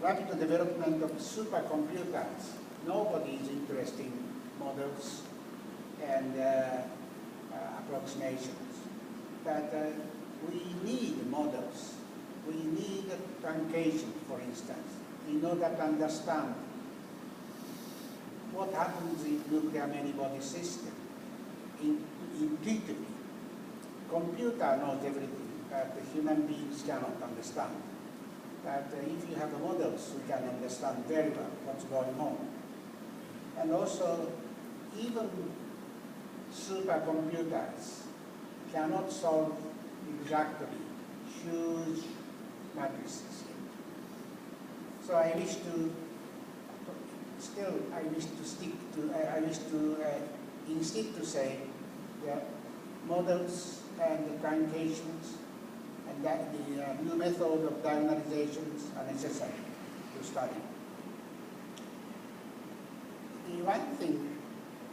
rapid development of supercomputers. Nobody is interested in models and approximations. But we need models. We need truncation, for instance, in order to understand what happens in nuclear many-body system intuitively. Computer knows everything that the human beings cannot understand. But if you have models, we can understand very well what's going on. And also, even supercomputers cannot solve exactly huge matrices. So I wish to insist to say that models and the truncations and that the new method of diagonalizations are necessary to study. The one thing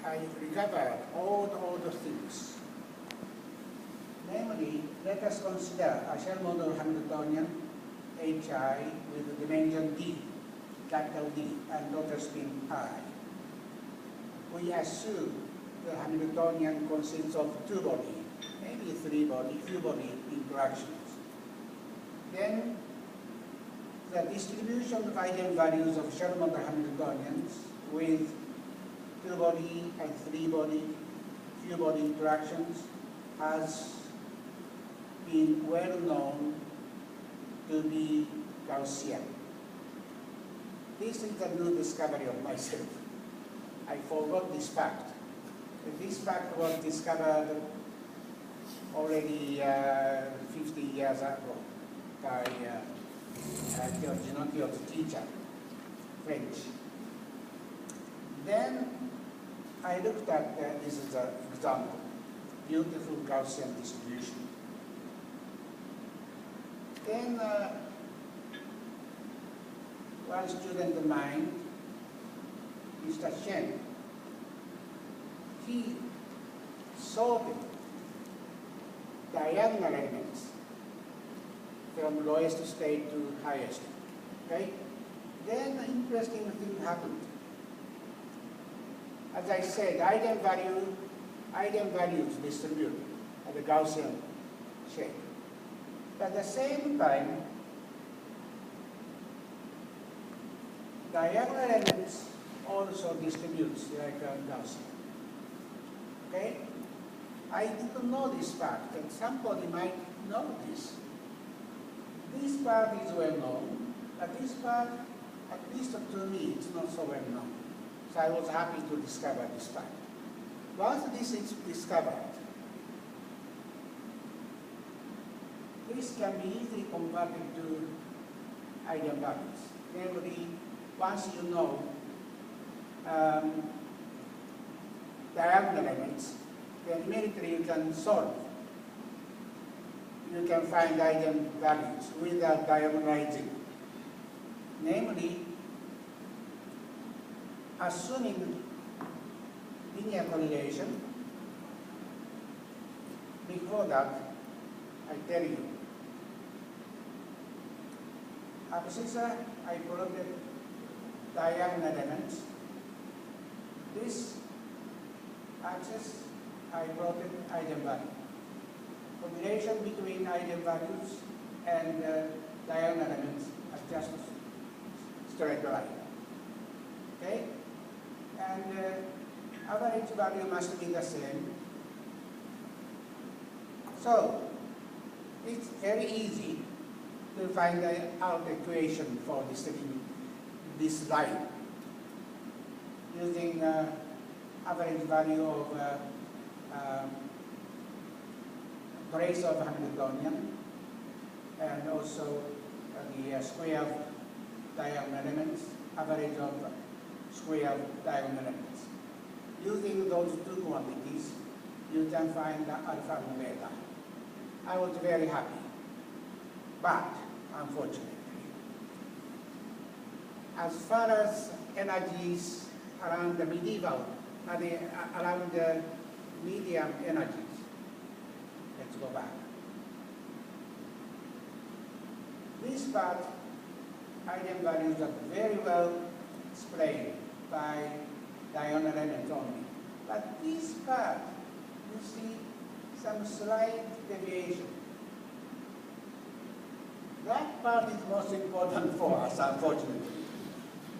I recovered all the things. Namely, let us consider a shell model Hamiltonian HI with the dimension D, capital D, and total spin I. We assume the Hamiltonian consists of two body, maybe three body, few body interactions. Then the distribution of eigenvalues of shell model Hamiltonians with two body and three body, few body interactions has been well known to be Gaussian. This is a new discovery of myself. I forgot this fact. This fact was discovered already 50 years ago by Giorgino's teacher, French. Then I looked at this is an example, beautiful Gaussian distribution. Then one student of mine, Mr. Shen, he sorted diagonal elements from lowest state to highest. Okay? Then an interesting thing happened. As I said, eigenvalues distribute at the Gaussian shape. At the same time, diagonal elements also distributes like Gaussian. Okay? I didn't know this fact, and somebody might know this. This part is well known, but this part, at least to me, it's not so well known. So I was happy to discover this fact. Once this is discovered, this can be easily converted to eigenvalues. Namely, once you know diagonal elements, then immediately you can solve. You can find eigenvalues without diagonalizing. Namely, assuming linear correlation, before that, I tell you, abscissa, I plotted diagonal elements. This axis, I plotted eigenvalue. Combination between eigenvalues and diagonal elements are just straight line. Okay? And average value must be the same. So, it's very easy to find out equation for this line using average value of trace of Hamiltonian and also the square of diagonal elements, average of square of diagonal elements. Using those two quantities, you can find alpha and beta. I was very happy, but unfortunately, as far as energies around the medieval, around the medium energies, let's go back. This part, I eigenvalues are very well explained by diagonal elements only. But this part, you see some slight deviation. That part is most important for us, unfortunately.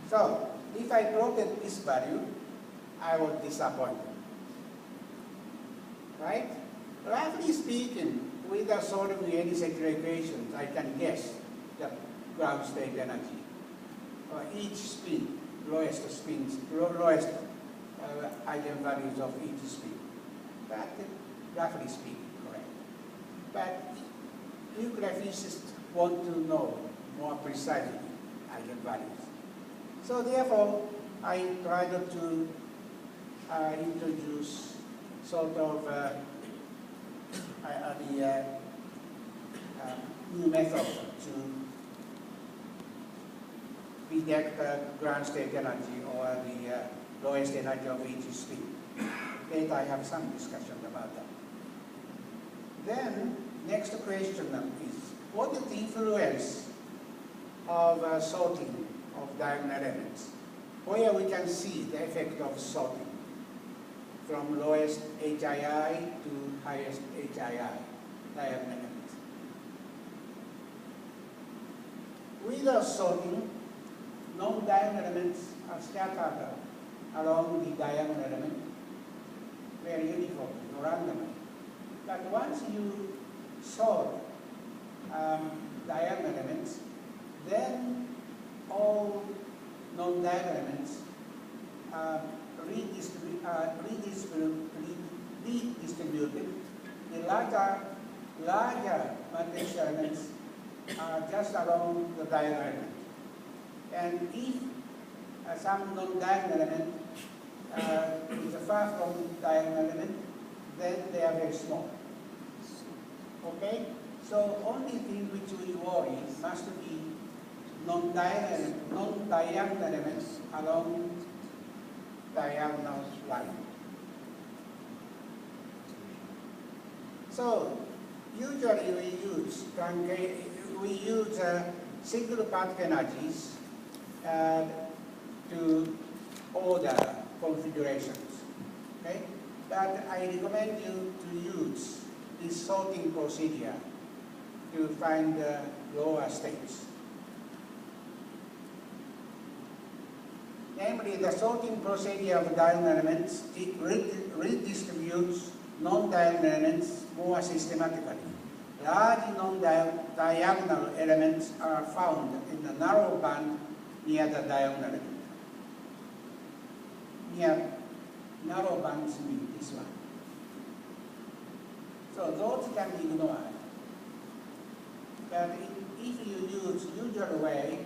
So, if I plotted this value, I was disappointed. Right? Roughly speaking, without solving any secular equations, I can guess the ground state energy for each spin, lowest eigenvalues of each spin. That, roughly speaking, correct. But nuclear physicists want to know more precisely eigenvalues. So therefore, I tried to introduce sort of new method to predict the ground state energy or the lowest energy of each spin. Later I have some discussion about that. Then, next question is, what is the influence of sorting of diagonal elements? Where we can see the effect of sorting from lowest HII to highest HII diagonal elements. Without sorting, non-diagonal elements are scattered along the diagonal element very uniformly or randomly. But once you sort diagonal elements, then all non-diagonal elements are redistributed. The larger matrix elements are just along the diagonal element. And if some non-diagonal element is far from the diagonal element, then they are very small. Okay? So only thing which we worry must be non-diagonal elements along diagonal line. So usually we use single particle energies to order configurations. Okay? But I recommend you to use this sorting procedure to find the lower states. Namely, the sorting procedure of diagonal elements redistributes non-diagonal elements more systematically. Large non-diagonal elements are found in the narrow band near the diagonal element. Near narrow bands mean this one. So those can be ignored. But if you use usual way,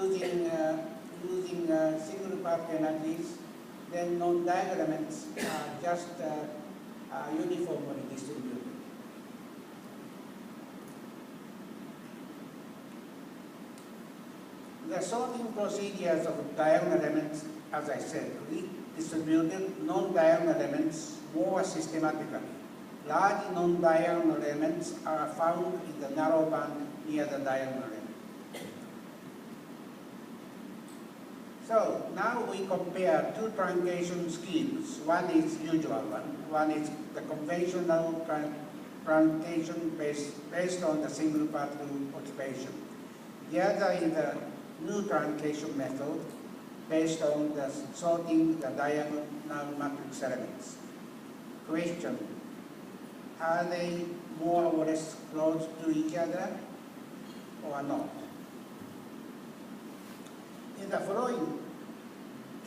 using single particle energies, then non-diagonal elements are just uniformly distributed. The sorting procedures of diagonal elements, as I said, redistributed non-diagonal elements more systematically. Large non-diagonal elements are found in the narrow band near the diagonal element. So now we compare two truncation schemes. One is usual one is the conventional truncation based on the single particle occupation. The other is the new truncation method based on the sorting the diagonal matrix elements. Question: are they more or less close to each other or not? In the following,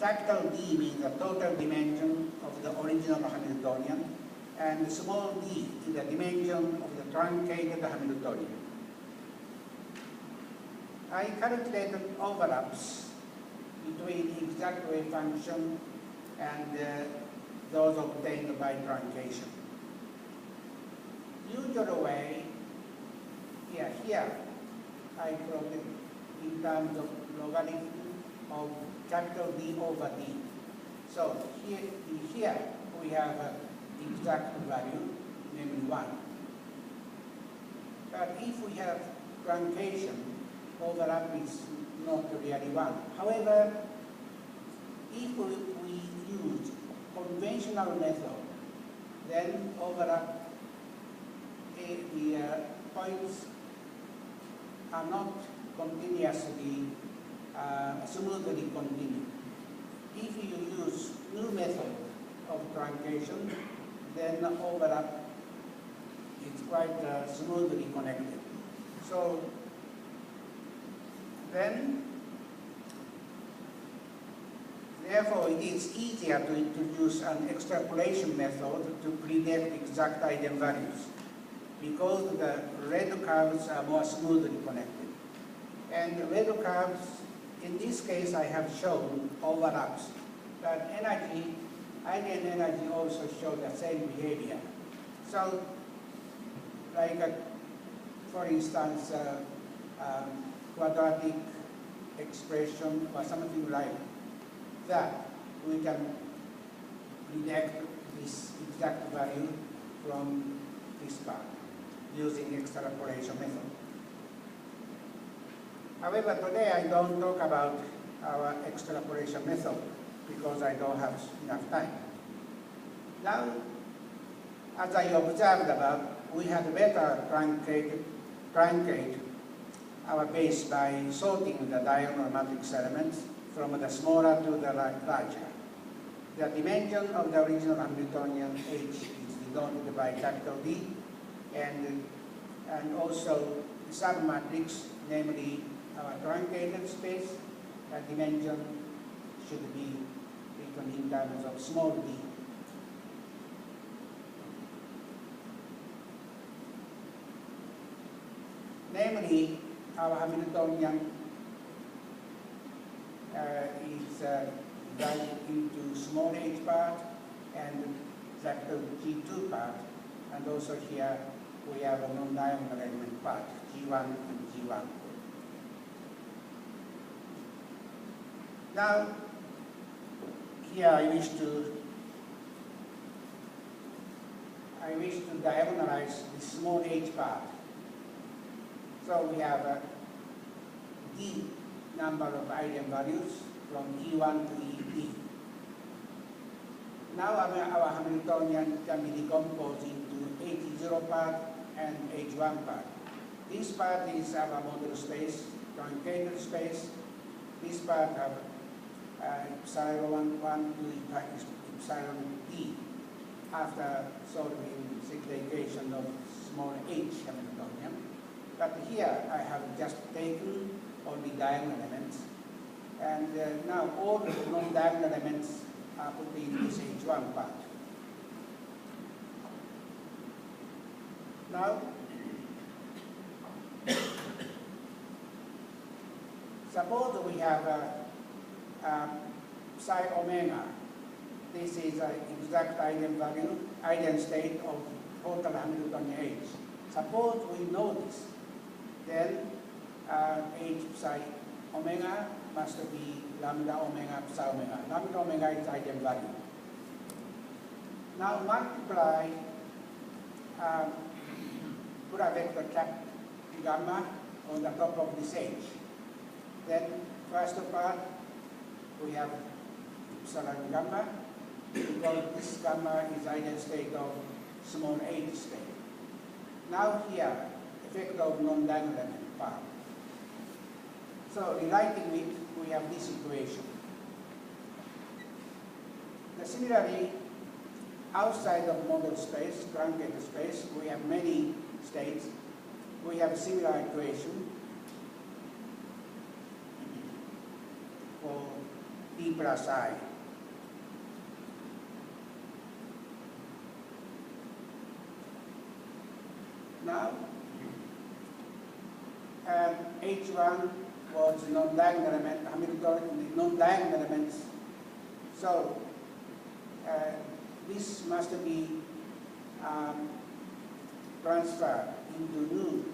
capital D means the total dimension of the original Hamiltonian, and small d is the dimension of the truncated Hamiltonian. I calculated overlaps between exact wave function and those obtained by truncation. Usual way, here I plotted in terms of logarithm of capital D over D. So here we have an exact value, namely 1. But if we have truncation, overlap is not really one. However, if we use conventional method, then overlap, the points are not continuously, smoothly continued. If you use new method of truncation, then overlap is quite smoothly connected. So then, therefore, it is easier to introduce an extrapolation method to predict exact eigenvalues because the red curves are more smoothly connected. And the red curves, in this case, I have shown overlaps, but energy, eigenenergy also show the same behavior. So, like, for instance, quadratic expression or something like that, we can predict this exact value from this part using extrapolation method. However, today I don't talk about our extrapolation method because I don't have enough time. Now, as I observed above, we had better truncate our base by sorting the diagonal matrix elements from the smaller to the larger. The dimension of the original Hamiltonian H is denoted by capital D, and also the submatrix, namely our truncated space, the dimension should be written in terms of small d. Namely, our Hamiltonian is divided into small h part and capital G2 part, and also here we have a non-diagonal element part, G1 and G1. Now, here I wish to diagonalize the small h part. So we have a d number of eigenvalues from E1 to ED. Now our Hamiltonian can be decomposed into H0 part and H1 part. This part is our model space, truncated space. This part have epsilon 1 to epsilon d after solving simplification of small h Hamiltonian. But here I have just taken only diagonal elements, and now all the non-diagonal elements are put in this H1 part. Now, suppose we have psi omega. This is an exact eigenvalue, eigenstate of total Hamiltonian H. Suppose we know this, then H psi omega must be lambda omega psi omega. Lambda omega is eigenvalue. Now multiply, put a vector cap gamma on the top of this H. Then first part we have epsilon gamma, because this gamma is eigenstate of small h state. Now here, effect of non-diagonal element part. So rewriting it, we have this equation. Similarly, outside of model space, truncated space, we have many states. We have a similar equation for d plus I. Now, H1 was non-diagonal element, Hamiltonian non-diagonal elements. So this must be transferred into new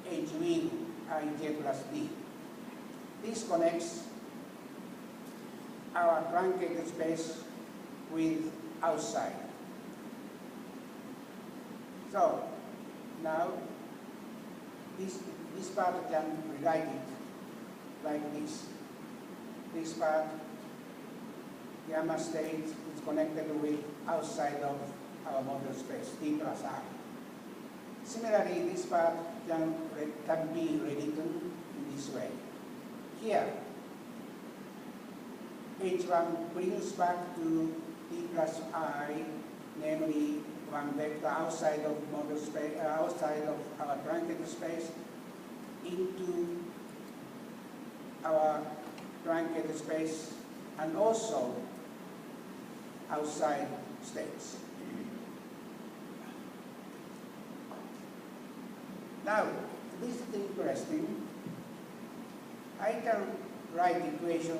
H wing Ij plus D. This connects our truncated space with outside. So now this this part can rewrite it like this. This part, gamma state, is connected with outside of our model space, D plus I. Similarly, this part can be rewritten in this way. Here, H1 brings back to D plus I, namely one vector outside of model space, outside of our truncated space, into our truncated space, and also outside states. Now, this is interesting. I can write equation